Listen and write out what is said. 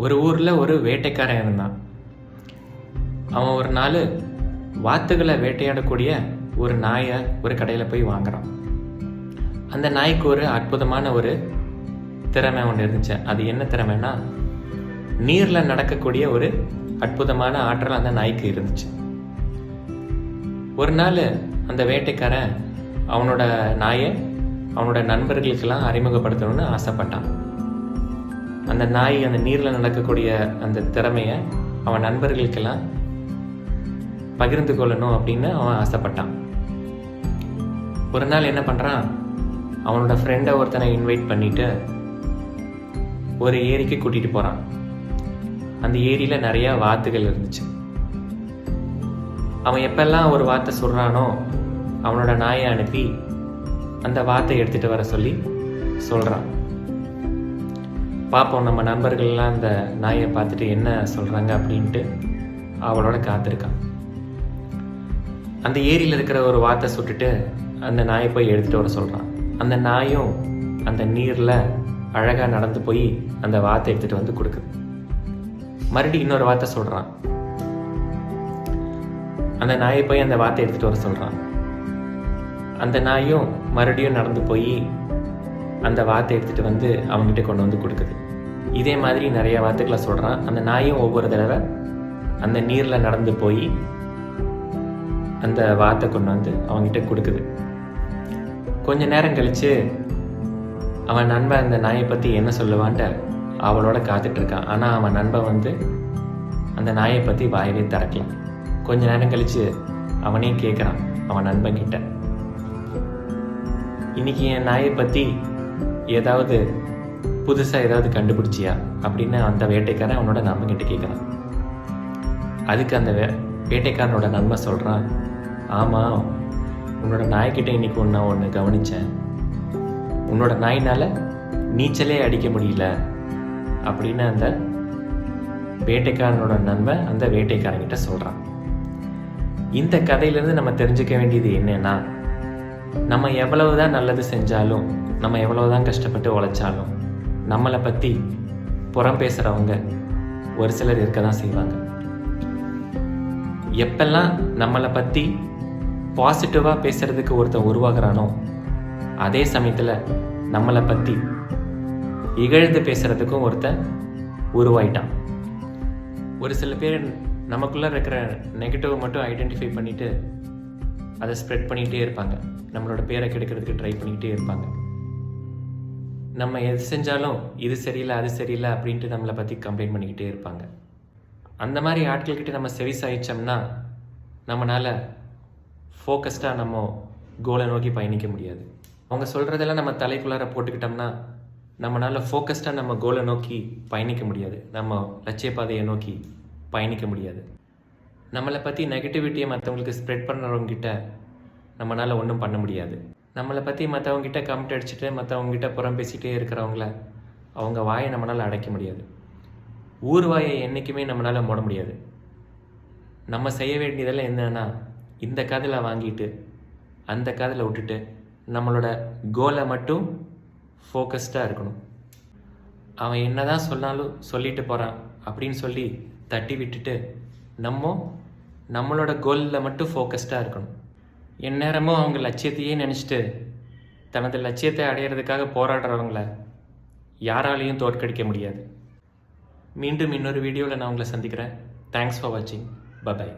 ஒரு ஊரில் ஒரு வேட்டைக்காரன் இருந்தான். அவன் ஒரு நாள் வாத்துகளை வேட்டையாடக்கூடிய ஒரு நாயை ஒரு கடையில் போய் வாங்குறான். அந்த நாய்க்கு ஒரு அற்புதமான ஒரு திறமை ஒன்று இருந்துச்சு. அது என்ன திறமைன்னா, நீரில் நடக்கக்கூடிய ஒரு அற்புதமான ஆற்றல் அந்த நாய்க்கு இருந்துச்சு. ஒரு நாள் அந்த வேட்டைக்காரன் அவனோட நாயை அவனோட நண்பர்களுக்கெல்லாம் அறிமுகப்படுத்தணும்னு ஆசைப்பட்டான். அந்த நாய் அந்த நீரில் நடக்கக்கூடிய அந்த திறமையை அவன் நண்பர்களுக்கெல்லாம் பகிர்ந்து கொள்ளணும் அப்படின்னு அவன் ஆசைப்பட்டான். ஒரு நாள் என்ன பண்ணுறான், அவனோட ஃப்ரெண்டை ஒருத்தனை இன்வைட் பண்ணிட்டு ஒரு ஏரிக்கு கூட்டிகிட்டு போகிறான். அந்த ஏரியில் நிறையா வாத்துகள் இருந்துச்சு. அவன் எப்பெல்லாம் ஒரு வாத்தை சொல்கிறானோ அவனோட நாயை அனுப்பி அந்த வாத்தை எடுத்துகிட்டு வர சொல்லி சொல்கிறான். பார்ப்போம் நம்ம நண்பர்கள்லாம் அந்த நாயை பார்த்துட்டு என்ன சொல்கிறாங்க அப்படின்ட்டு அவளோட காத்திருக்கான். அந்த ஏரியில் இருக்கிற ஒரு வாத்தை சுட்டுட்டு அந்த நாயை போய் எடுத்துகிட்டு வர சொல்கிறான். அந்த நாயும் அந்த நீரில் அழகாக நடந்து போய் அந்த வாத்தை எடுத்துகிட்டு வந்து கொடுக்குது. மறுபடியும் இன்னொரு வார்த்தை சொல்கிறான். அந்த நாயை போய் அந்த வாத்தை எடுத்துகிட்டு வர சொல்கிறான். அந்த நாயும் மறுபடியும் நடந்து போய் அந்த வாத்தை எடுத்துகிட்டு வந்து அவங்ககிட்ட கொண்டு வந்து கொடுக்குது. இதே மாதிரி நிறைய வாத்துக்களை சொல்கிறான். அந்த நாயும் ஒவ்வொரு தடவை அந்த நீரில் நடந்து போய் அந்த வாத்தை கொண்டு வந்து அவங்ககிட்ட கொடுக்குது. கொஞ்ச நேரம் கழித்து அவன் நண்பன் அந்த நாயை பற்றி என்ன சொல்லுவான்ட்டு அவளோட காத்துட்ருக்கான். ஆனால் அவன் நண்பன் வந்து அந்த நாயை பற்றி வாயவே திறக்கலாம். கொஞ்ச நேரம் கழித்து அவனையும் கேட்குறான் அவன் நண்பன்கிட்ட, இன்னைக்கு என் நாயை பற்றி ஏதாவது புதுசாக ஏதாவது கண்டுபிடிச்சியா அப்படின்னு அந்த வேட்டைக்காரன் அவனோட நண்பன்கிட்ட கேட்குறான். அதுக்கு அந்த வேட்டைக்காரனோட நண்பன் சொல்கிறான், ஆமாம், உன்னோட நாய்கிட்ட இன்னைக்கு ஒன்று கவனித்தேன். உன்னோட நாயினால் நீச்சலே அடிக்க முடியல அப்படின்னு அந்த வேட்டைக்காரனோட நண்பன் அந்த வேட்டைக்காரங்கிட்ட சொல்கிறான். இந்த கதையிலேருந்து நம்ம தெரிஞ்சுக்க வேண்டியது என்னன்னா, நம்ம எவ்வளவுதான் நல்லது செஞ்சாலும், நம்ம எவ்வளவுதான் கஷ்டப்பட்டு உழைச்சாலும், நம்மளை பற்றி புறம் பேசுகிறவங்க ஒரு சிலர் இருக்க தான் செய்வாங்க. எப்பெல்லாம் நம்மளை பற்றி பாசிட்டிவாக பேசுகிறதுக்கு ஒருத்தன் உருவாகிறானோ, அதே சமயத்தில் நம்மளை பற்றி இகழ்ந்து பேசுகிறதுக்கும் ஒருத்தன் உருவாயிட்டான். ஒரு சில பேர் நமக்குள்ளே இருக்கிற நெகட்டிவ் மட்டும் ஐடென்டிஃபை பண்ணிவிட்டு அதை ஸ்ப்ரெட் பண்ணிகிட்டே இருப்பாங்க. நம்மளோட பேரை கெடுக்கிறதுக்கு ட்ரை பண்ணிக்கிட்டே இருப்பாங்க. நம்ம எது செஞ்சாலும் இது சரியில்லை அது சரியில்லை அப்படின்ட்டு நம்மளை பற்றி கம்ப்ளைண்ட் பண்ணிக்கிட்டே இருப்பாங்க. அந்த மாதிரி ஆட்கள்கிட்ட நம்ம செவி சாய்ச்சோம்னா நம்மளால் ஃபோக்கஸ்டாக நம்ம கோலை நோக்கி பயணிக்க முடியாது. அவங்க சொல்கிறதெல்லாம் நம்ம தலைக்குள்ளார போட்டுக்கிட்டோம்னா நம்மளால் ஃபோக்கஸ்டாக நம்ம கோலை நோக்கி பயணிக்க முடியாது. நம்ம லட்சிய பாதையை நோக்கி பயணிக்க முடியாது. நம்மளை பற்றி நெகட்டிவிட்டியை மற்றவங்களுக்கு ஸ்ப்ரெட் பண்ணுறவங்ககிட்ட நம்மளால் ஒன்றும் பண்ண முடியாது. நம்மளை பற்றி மற்றவங்ககிட்ட கமெண்ட் அடிச்சுட்டு மற்றவங்ககிட்ட புறம் பேசிகிட்டே இருக்கிறவங்கள அவங்க வாயை நம்மளால் அடைக்க முடியாது. ஊர் வாயை என்றைக்குமே நம்மளால் மூட முடியாது. நம்ம செய்ய வேண்டியதெல்லாம் என்னன்னா, இந்த காதில் வாங்கிட்டு அந்த காதில் விட்டுட்டு நம்மளோட கோலை மட்டும் ஃபோக்கஸ்டாக இருக்கணும். அவன் என்ன தான் சொன்னாலும் சொல்லிட்டு போகிறான் அப்படின்னு சொல்லி தட்டி விட்டுட்டு நம்மளோட கோலில் மட்டும் ஃபோக்கஸ்டாக இருக்கணும். எந்நேரமும் அவங்க லட்சியத்தையே நினச்சிட்டு தனது லட்சியத்தை அடையிறதுக்காக போராடுறவங்கள யாராலையும் தோற்கடிக்க முடியாது. மீண்டும் இன்னொரு வீடியோவில் நான் உங்களை சந்திக்கிறேன். தேங்க்ஸ் ஃபார் வாட்சிங். பை.